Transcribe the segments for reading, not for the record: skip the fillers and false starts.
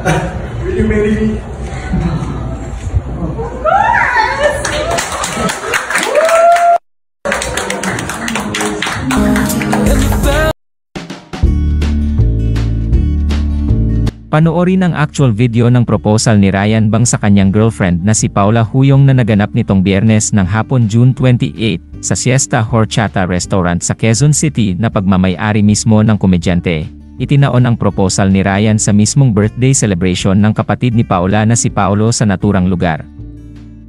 Will you marry me? Panoorin ang actual video ng proposal ni Ryan Bang sa kanyang girlfriend na si Paula Huyong na naganap nitong Biyernes ng hapon June 28, sa Siesta Horchata Restaurant sa Quezon City na pagmamay-ari mismo ng komedyante. Itinaon ang proposal ni Ryan sa mismong birthday celebration ng kapatid ni Paula na si Paolo sa naturang lugar.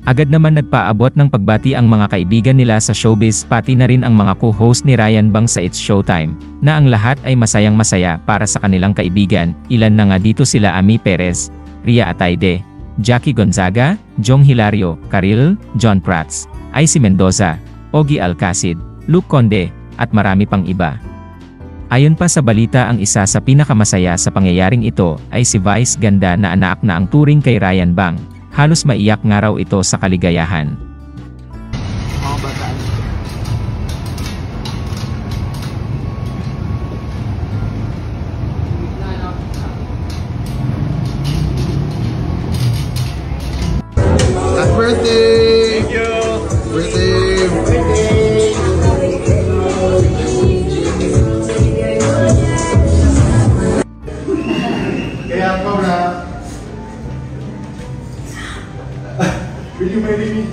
Agad naman nagpaabot ng pagbati ang mga kaibigan nila sa showbiz pati na rin ang mga co-host ni Ryan Bang sa It's Showtime, na ang lahat ay masayang-masaya para sa kanilang kaibigan. Ilan na nga dito sila Ami Perez, Ria Ataide, Jackie Gonzaga, Jong Hilario, Karil, John Prats, Icy Mendoza, Ogie Alcacid, Luke Conde, at marami pang iba. Ayon pa sa balita, ang isa sa pinakamasaya sa pangyayaring ito ay si Vice Ganda na anak na ang turing kay Ryan Bang. Halos maiyak nga raw ito sa kaligayahan. Happy birthday! Thank you! Birthday! Kaya Paula, will you marry me?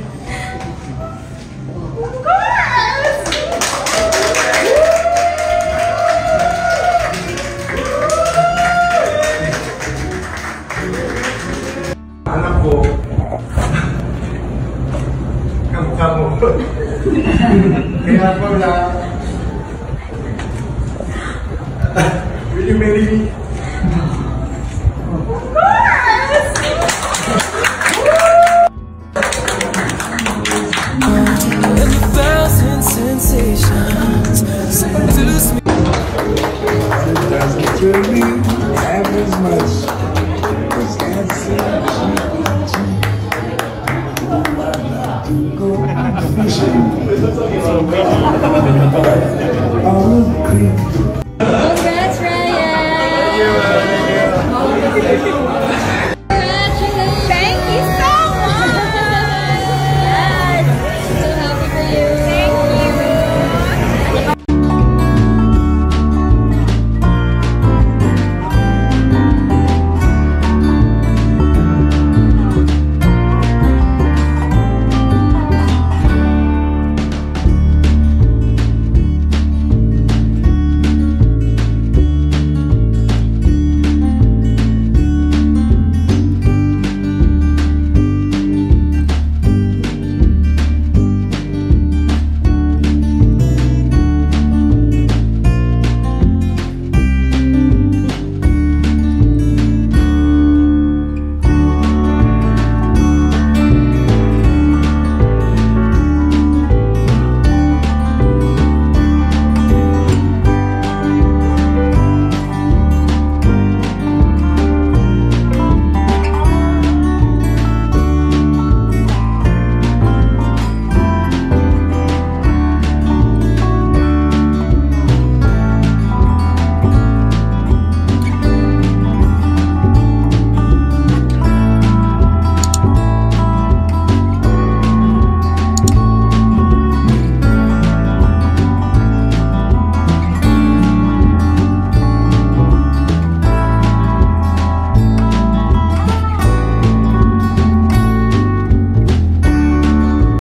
Anak ko, kamukha mo. Kaya Paula, will you marry me? Congrats, Ryan!